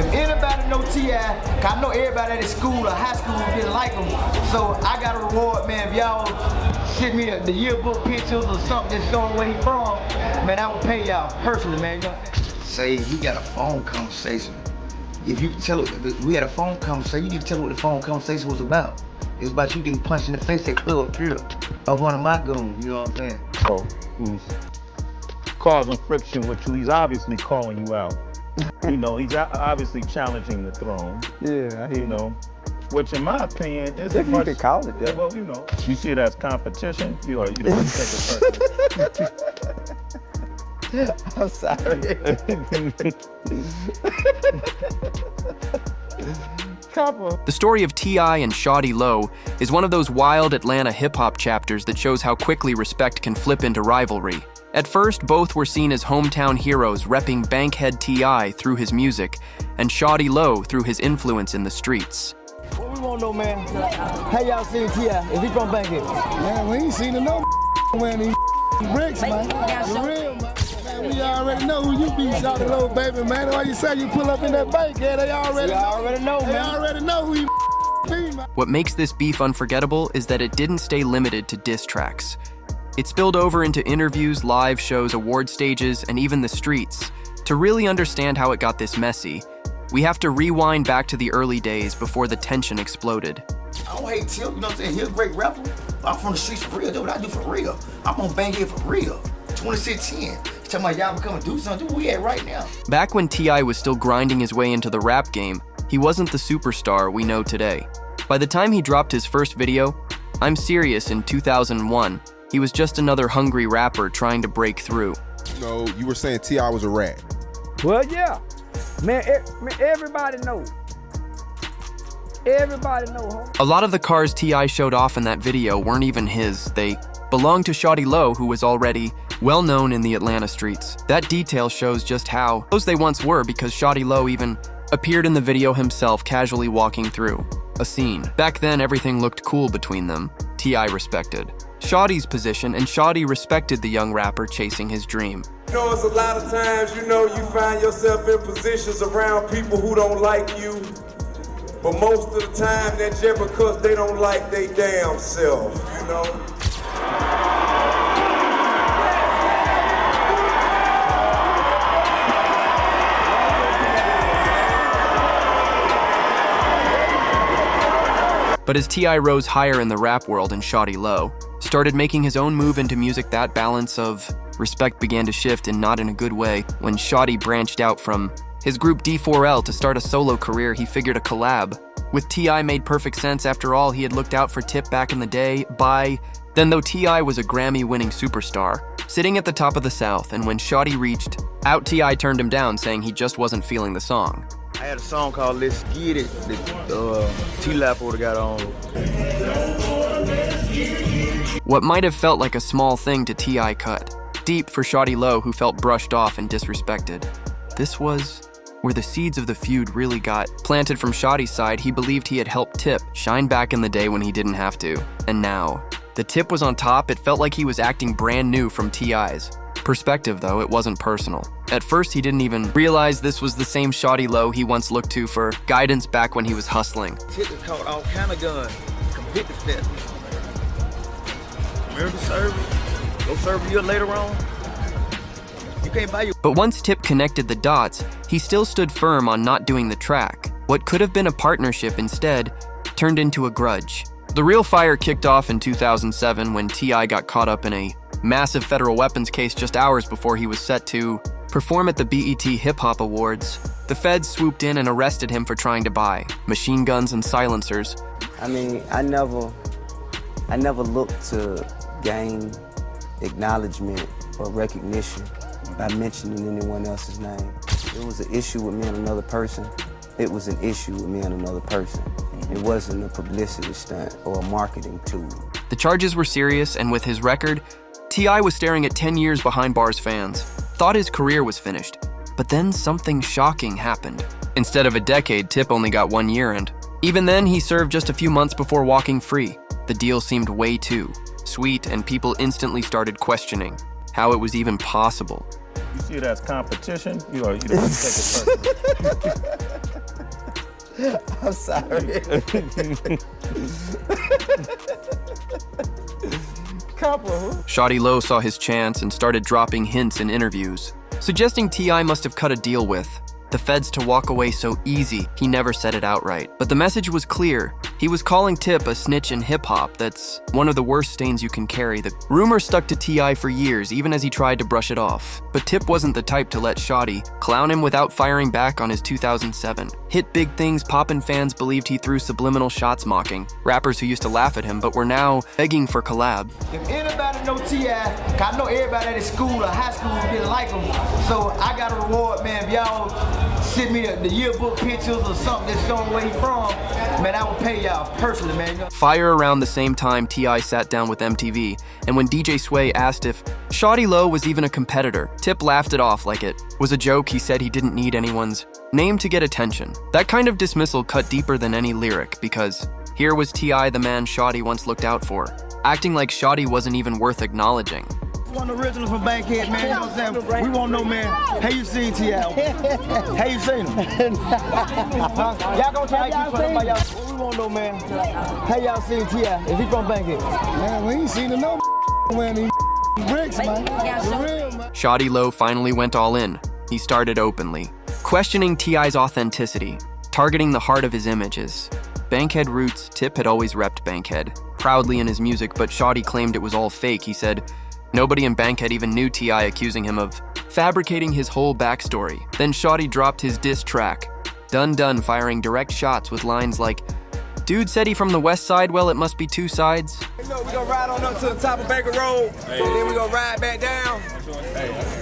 If anybody know T.I., I know everybody at his school or high school didn't like him. So I got a reward, man. If y'all send me the yearbook pictures or something that's showing where he from, man, I will pay y'all personally, man. Say he got a phone conversation. If you tell it, we had a phone conversation, you need to tell her what the phone conversation was about. It was about you getting punched in the face at Club Drill of one of my goons, you know what I'm saying? So, who's causing friction with you? He's obviously calling you out. You know, he's obviously challenging the throne. Yeah, you know, which in my opinion is if you could call it that. Well, you know, you see it as competition, you don't take it personally. I'm sorry. The story of T.I. and Shawty Lo is one of those wild Atlanta hip-hop chapters that shows how quickly respect can flip into rivalry. At first, both were seen as hometown heroes repping Bankhead T.I. through his music, and Shawty Lo through his influence in the streets. What we want to know, man, how y'all seen T.I.? Is he from Bankhead? Man, we ain't seen no wearing these bricks, man. For real, man. We already know who you be, Shawty Lo, baby, man. Why you say you pull up in that Bankhead, they already know, man. They already know who you be, man. What makes this beef unforgettable is that it didn't stay limited to diss tracks. It spilled over into interviews, live shows, award stages, and even the streets. To really understand how it got this messy, we have to rewind back to the early days before the tension exploded. I don't hate Tip, you know what I'm saying? He's a great rapper. I'm from the streets for real. That's what I do for real. I'm on Bankhead for real. 2610. Talking about y'all come and do something. Where we at right now? Back when T.I. was still grinding his way into the rap game, he wasn't the superstar we know today. By the time he dropped his first video, I'm Serious, in 2001, he was just another hungry rapper trying to break through. No, you were saying T.I. was a rat. Well, yeah. Man, everybody knows. Everybody knows, homie. A lot of the cars T.I. showed off in that video weren't even his. They belonged to Shawty Lo, who was already well known in the Atlanta streets. That detail shows just how close they once were, because Shawty Lo even appeared in the video himself, casually walking through a scene. Back then, everything looked cool between them. T.I. respected Shawty's position, and Shawty respected the young rapper chasing his dream. You know, it's a lot of times, you know, you find yourself in positions around people who don't like you, but most of the time, that's just because they don't like their damn self, you know? But as T.I. rose higher in the rap world and Shawty Lo started making his own move into music, that balance of respect began to shift, and not in a good way. When Shawty branched out from his group D4L to start a solo career, he figured a collab with T.I. made perfect sense. After all, he had looked out for Tip back in the day. By then, though, T.I. was a Grammy-winning superstar, sitting at the top of the South, and when Shawty reached out, T.I. turned him down, saying he just wasn't feeling the song. I had a song called Let's Get It that T-Lap would've got on. What might have felt like a small thing to T.I. cut deep for Shawty Lo, who felt brushed off and disrespected. This was where the seeds of the feud really got planted. From Shawty's side, he believed he had helped Tip shine back in the day when he didn't have to. And now, the Tip was on top. It felt like he was acting brand new from T.I.'s perspective, though. It wasn't personal. At first, he didn't even realize this was the same Shawty Lo he once looked to for guidance back when he was hustling. Tip has caught all kind of guns. Come hit the step. Remember the service? Go serve a year later on. You can't buy your... But once Tip connected the dots, he still stood firm on not doing the track. What could have been a partnership instead turned into a grudge. The real fire kicked off in 2007 when T.I. got caught up in a massive federal weapons case just hours before he was set to perform at the BET Hip Hop Awards. The feds swooped in and arrested him for trying to buy machine guns and silencers. I mean, I never looked to gain acknowledgement or recognition by mentioning anyone else's name. It was an issue with me and another person. It was an issue with me and another person. It wasn't a publicity stunt or a marketing tool. The charges were serious, and with his record, T.I. was staring at 10 years behind bars. Fans thought his career was finished. But then something shocking happened. Instead of a decade, Tip only got 1 year, and even then he served just a few months before walking free. The deal seemed way too sweet, and people instantly started questioning how it was even possible. You see it as competition, you don't take it personally. I'm sorry. Couple. Shawty Lo saw his chance and started dropping hints in interviews, suggesting T.I. must have cut a deal with the feds to walk away so easy. He never said it outright, but the message was clear. He was calling Tip a snitch in hip-hop. That's one of the worst stains you can carry. The rumor stuck to T.I. for years, even as he tried to brush it off. But Tip wasn't the type to let Shawty clown him without firing back on his 2007 hit. Big Things Poppin' fans believed he threw subliminal shots mocking rappers who used to laugh at him but were now begging for collab. If anybody know T.I., I know everybody at his school or high school didn't like him. So I got a reward, man. If y'all send me the yearbook pictures or something that's showing where he from, man, I will pay y'all personally, man. Fire around the same time T.I. sat down with MTV, and when DJ Sway asked if Shawty Lo was even a competitor, Tip laughed it off like it was a joke. He said he didn't need anyone's name to get attention. That kind of dismissal cut deeper than any lyric, because here was T.I., the man Shawty once looked out for, acting like Shawty wasn't even worth acknowledging. One of the originals from Bankhead, man, you know what I'm saying? We won't know, man. How you seen T.I.? How you seen him? Y'all gonna try to keep talking about y'all. Well, we won't know, man. How y'all seen T.I.? Is he from Bankhead? Man, we ain't seen no wearing these bricks, man. For real, man. Shawty Lo finally went all in. He started openly, questioning T.I.'s authenticity, targeting the heart of his images. Bankhead roots. Tip had always repped Bankhead proudly in his music, but Shawty claimed it was all fake. He said nobody in Bankhead even knew T.I., accusing him of fabricating his whole backstory. Then Shawty dropped his diss track, Dun Dun, firing direct shots with lines like, "Dude said he from the west side, well, it must be two sides." Hey, look, we gonna ride on up to the top of Baker Road, and then we gonna ride back down.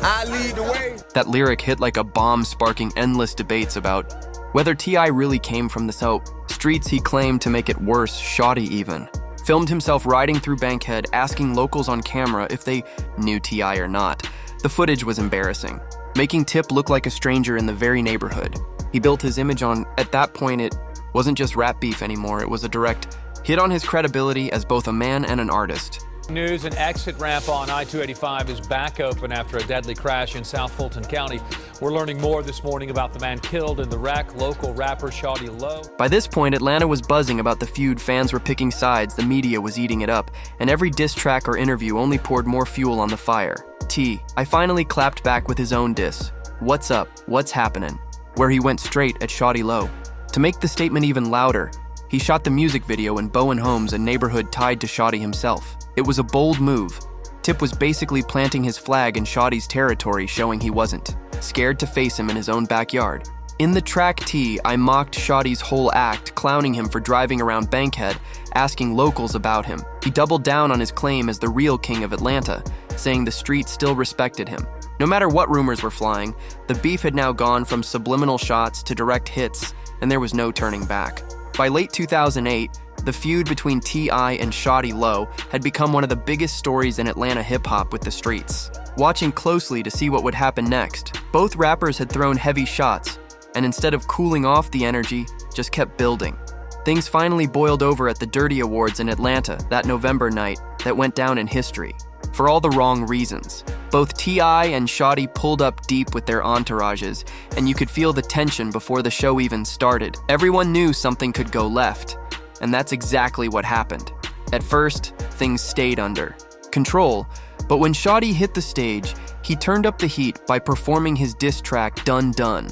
I lead the way. That lyric hit like a bomb, sparking endless debates about whether T.I. really came from the South streets. He claimed to make it worse. Shawty even filmed himself riding through Bankhead, asking locals on camera if they knew T.I. or not. The footage was embarrassing, making Tip look like a stranger in the very neighborhood he built his image on. At that point, it wasn't just rap beef anymore. It was a direct hit on his credibility as both a man and an artist. News: an exit ramp on I-285 is back open after a deadly crash in South Fulton County. We're learning more this morning about the man killed in the wreck, local rapper Shawty Lo. By this point, Atlanta was buzzing about the feud. Fans were picking sides, the media was eating it up, and every diss track or interview only poured more fuel on the fire. T.I. finally clapped back with his own diss, "What's up? What's happening?" where he went straight at Shawty Lo. To make the statement even louder, he shot the music video in Bowen Homes, a neighborhood tied to Shawty himself. It was a bold move. Tip was basically planting his flag in Shawty's territory, showing he wasn't scared to face him in his own backyard. In the track T.I. mocked Shawty's whole act, clowning him for driving around Bankhead, asking locals about him. He doubled down on his claim as the real king of Atlanta, saying the street still respected him. No matter what rumors were flying, the beef had now gone from subliminal shots to direct hits, and there was no turning back. By late 2008, the feud between T.I. and Shawty Lo had become one of the biggest stories in Atlanta hip-hop with the streets. Watching closely to see what would happen next, both rappers had thrown heavy shots, and instead of cooling off the energy, just kept building. Things finally boiled over at the Dirty Awards in Atlanta that November night that went down in history. For all the wrong reasons. Both T.I. and Shawty pulled up deep with their entourages, and you could feel the tension before the show even started. Everyone knew something could go left, and that's exactly what happened. At first, things stayed under control, but when Shawty hit the stage, he turned up the heat by performing his diss track Dun Dun.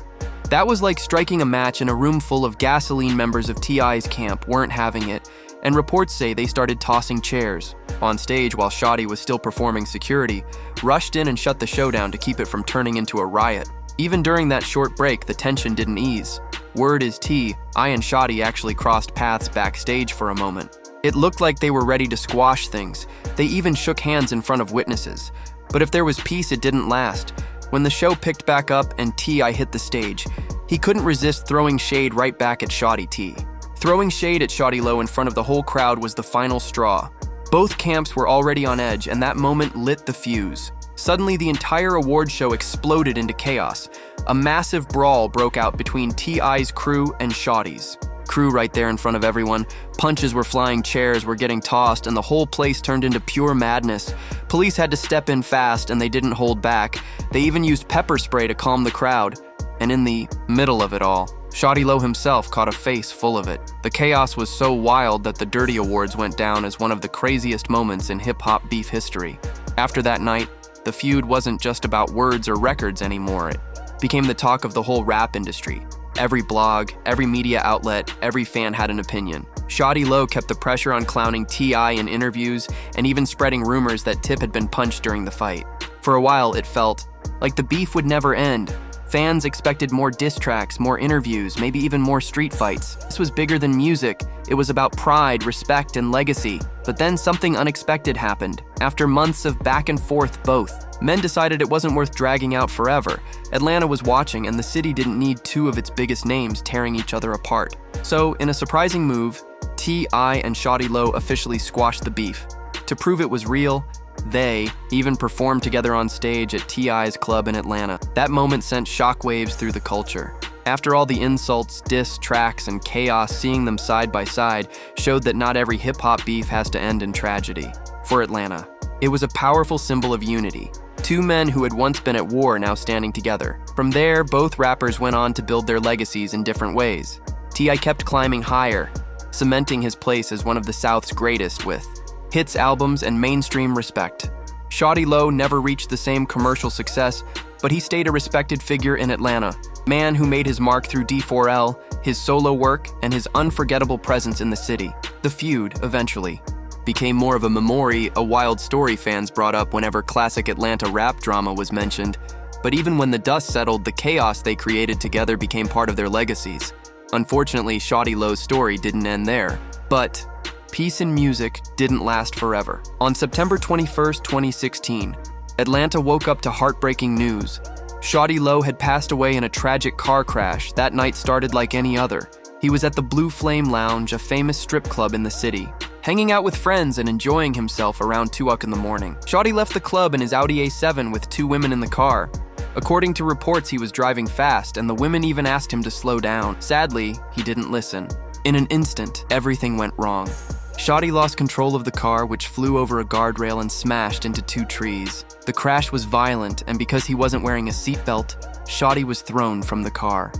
That was like striking a match in a room full of gasoline. Members of T.I.'s camp weren't having it, and reports say they started tossing chairs. On stage, while Shawty was still performing, security rushed in and shut the show down to keep it from turning into a riot. Even during that short break, the tension didn't ease. Word is T.I. and Shawty actually crossed paths backstage for a moment. It looked like they were ready to squash things. They even shook hands in front of witnesses. But if there was peace, it didn't last. When the show picked back up and T.I. hit the stage, he couldn't resist throwing shade right back at Shawty T. Throwing shade at Shawty Lo in front of the whole crowd was the final straw. Both camps were already on edge, and that moment lit the fuse. Suddenly, the entire award show exploded into chaos. A massive brawl broke out between T.I.'s crew and Shawty's crew right there in front of everyone. Punches were flying, chairs were getting tossed, and the whole place turned into pure madness. Police had to step in fast, and they didn't hold back. They even used pepper spray to calm the crowd. And in the middle of it all, Shawty Lo himself caught a face full of it. The chaos was so wild that the Dirty Awards went down as one of the craziest moments in hip-hop beef history. After that night, the feud wasn't just about words or records anymore. It became the talk of the whole rap industry. Every blog, every media outlet, every fan had an opinion. Shawty Lo kept the pressure on clowning T.I. in interviews and even spreading rumors that Tip had been punched during the fight. For a while, it felt like the beef would never end. Fans expected more diss tracks, more interviews, maybe even more street fights. This was bigger than music. It was about pride, respect, and legacy. But then something unexpected happened. After months of back and forth both, men decided it wasn't worth dragging out forever. Atlanta was watching, and the city didn't need two of its biggest names tearing each other apart. So, in a surprising move, T.I. and Shawty Lo officially squashed the beef. To prove it was real, they even performed together on stage at T.I.'s club in Atlanta. That moment sent shockwaves through the culture. After all the insults, diss tracks, and chaos, seeing them side by side showed that not every hip-hop beef has to end in tragedy. For Atlanta, it was a powerful symbol of unity. Two men who had once been at war now standing together. From there, both rappers went on to build their legacies in different ways. T.I. kept climbing higher, cementing his place as one of the South's greatest with hits albums and mainstream respect. Shawty Lo never reached the same commercial success, but he stayed a respected figure in Atlanta. Man who made his mark through D4L, his solo work, and his unforgettable presence in the city. The feud, eventually, became more of a memory, a wild story fans brought up whenever classic Atlanta rap drama was mentioned. But even when the dust settled, the chaos they created together became part of their legacies. Unfortunately, Shawty Lo's story didn't end there. But peace in music didn't last forever. On September 21st, 2016, Atlanta woke up to heartbreaking news. Shawty Lo had passed away in a tragic car crash. That night started like any other. He was at the Blue Flame Lounge, a famous strip club in the city, hanging out with friends and enjoying himself around 2 in the morning. Shawty left the club in his Audi A7 with 2 women in the car. According to reports, he was driving fast, and the women even asked him to slow down. Sadly, he didn't listen. In an instant, everything went wrong. Shawty lost control of the car, which flew over a guardrail and smashed into 2 trees. The crash was violent, and because he wasn't wearing a seatbelt, Shawty was thrown from the car.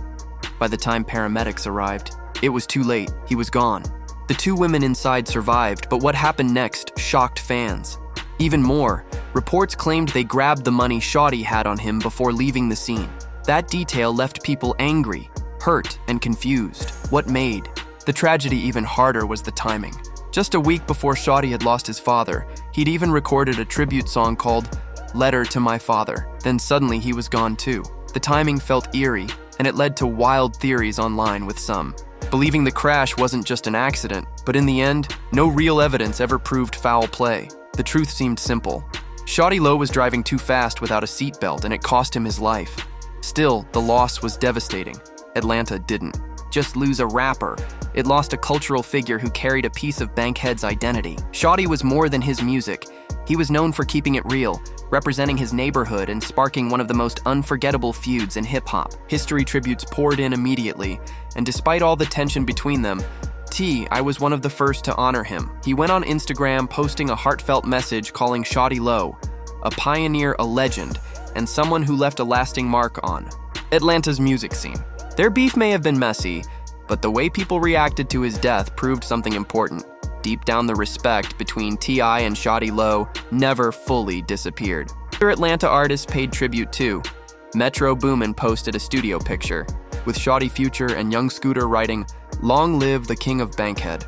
By the time paramedics arrived, it was too late. He was gone. The 2 women inside survived, but what happened next shocked fans. Even more, reports claimed they grabbed the money Shawty had on him before leaving the scene. That detail left people angry, hurt, and confused. What made the tragedy even harder was the timing. Just a week before Shawty had lost his father, he'd even recorded a tribute song called "Letter to My Father." Then suddenly he was gone too. The timing felt eerie, and it led to wild theories online, with some believing the crash wasn't just an accident. But in the end, no real evidence ever proved foul play. The truth seemed simple. Shawty Lo was driving too fast without a seatbelt, and it cost him his life. Still, the loss was devastating. Atlanta didn't just lose a rapper. It lost a cultural figure who carried a piece of Bankhead's identity. Shawty was more than his music. He was known for keeping it real, representing his neighborhood and sparking one of the most unforgettable feuds in hip-hop. History tributes poured in immediately, and despite all the tension between them, I was one of the first to honor him. He went on Instagram posting a heartfelt message calling Shawty Lo a pioneer, a legend, and someone who left a lasting mark on Atlanta's music scene. Their beef may have been messy, but the way people reacted to his death proved something important. Deep down, the respect between T.I. and Shawty Lo never fully disappeared. Other Atlanta artists paid tribute too. Metro Boomin posted a studio picture, with Shawty, Future, and Young Scooter writing, "Long live the King of Bankhead."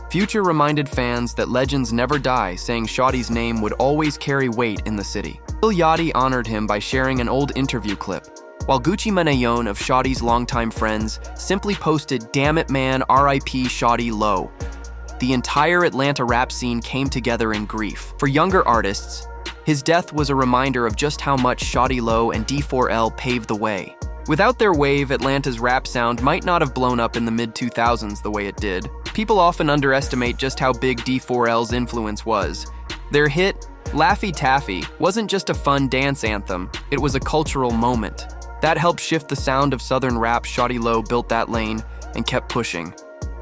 Future reminded fans that legends never die, saying Shawty's name would always carry weight in the city. Lil Yachty honored him by sharing an old interview clip, while Gucci Mane, of Shawty's longtime friends, simply posted, "Damn it man, R.I.P. Shawty Lo." The entire Atlanta rap scene came together in grief. For younger artists, his death was a reminder of just how much Shawty Lo and D4L paved the way. Without their wave, Atlanta's rap sound might not have blown up in the mid-2000s the way it did. People often underestimate just how big D4L's influence was. Their hit, Laffy Taffy, wasn't just a fun dance anthem, it was a cultural moment. That helped shift the sound of Southern rap. Shawty Lo built that lane and kept pushing,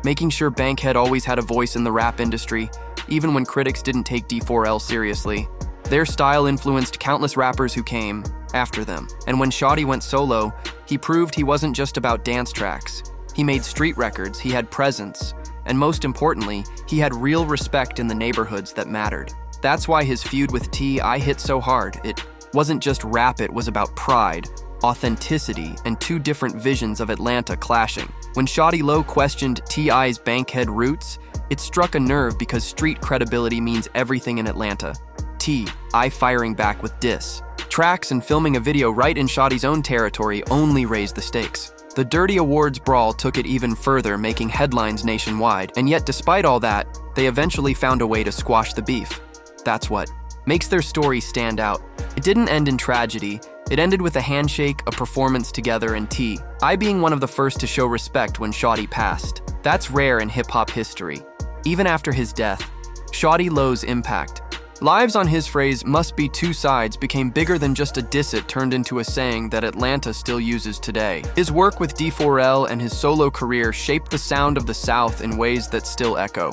making sure Bankhead always had a voice in the rap industry, even when critics didn't take D4L seriously. Their style influenced countless rappers who came after them. And when Shawty went solo, he proved he wasn't just about dance tracks. He made street records, he had presence, and most importantly, he had real respect in the neighborhoods that mattered. That's why his feud with T.I. hit so hard. It wasn't just rap, it was about pride, authenticity, and two different visions of Atlanta clashing. When Shawty Lo questioned T.I.'s Bankhead roots, it struck a nerve because street credibility means everything in Atlanta. T.I. firing back with diss. Tracks and filming a video right in Shawty's own territory only raised the stakes. The Dirty Awards brawl took it even further, making headlines nationwide, and yet despite all that, they eventually found a way to squash the beef. That's what makes their story stand out. It didn't end in tragedy. It ended with a handshake, a performance together, and T.I. being one of the first to show respect when Shawty passed. That's rare in hip-hop history. Even after his death, Shawty Lo's impact. Lives on his phrase, "must be two sides," became bigger than just a diss. It turned into a saying that Atlanta still uses today. His work with D4L and his solo career shaped the sound of the South in ways that still echo.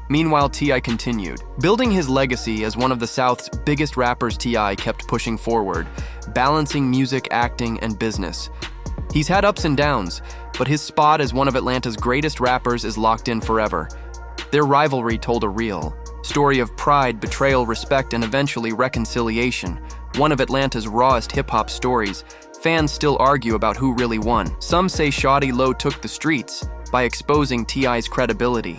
Meanwhile, T.I. continued. Building his legacy as one of the South's biggest rappers, T.I. kept pushing forward, balancing music, acting, and business. He's had ups and downs, but his spot as one of Atlanta's greatest rappers is locked in forever. Their rivalry told a real story of pride, betrayal, respect, and eventually reconciliation. One of Atlanta's rawest hip-hop stories. Fans still argue about who really won. Some say Shawty Lo took the streets by exposing T.I.'s credibility.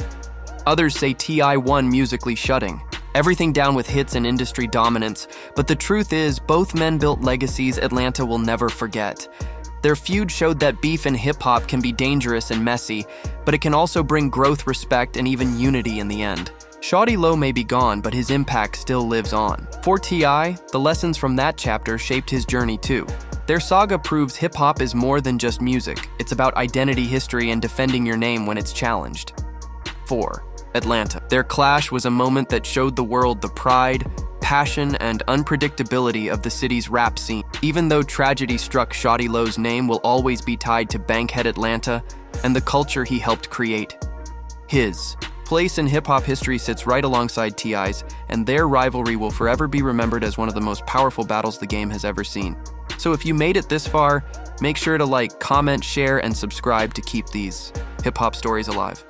Others say T.I. won musically, shutting everything down with hits and industry dominance. But the truth is, both men built legacies Atlanta will never forget. Their feud showed that beef in hip-hop can be dangerous and messy, but it can also bring growth, respect, and even unity in the end. Shawty Lo may be gone, but his impact still lives on. For T.I., the lessons from that chapter shaped his journey too. Their saga proves hip-hop is more than just music. It's about identity, history, and defending your name when it's challenged. 4. Atlanta. Their clash was a moment that showed the world the pride, passion, and unpredictability of the city's rap scene. Even though tragedy struck, Shawty Lo's name will always be tied to Bankhead Atlanta and the culture he helped create. His place in hip-hop history sits right alongside T.I.'s, and their rivalry will forever be remembered as one of the most powerful battles the game has ever seen. So if you made it this far, make sure to like, comment, share, and subscribe to keep these hip-hop stories alive.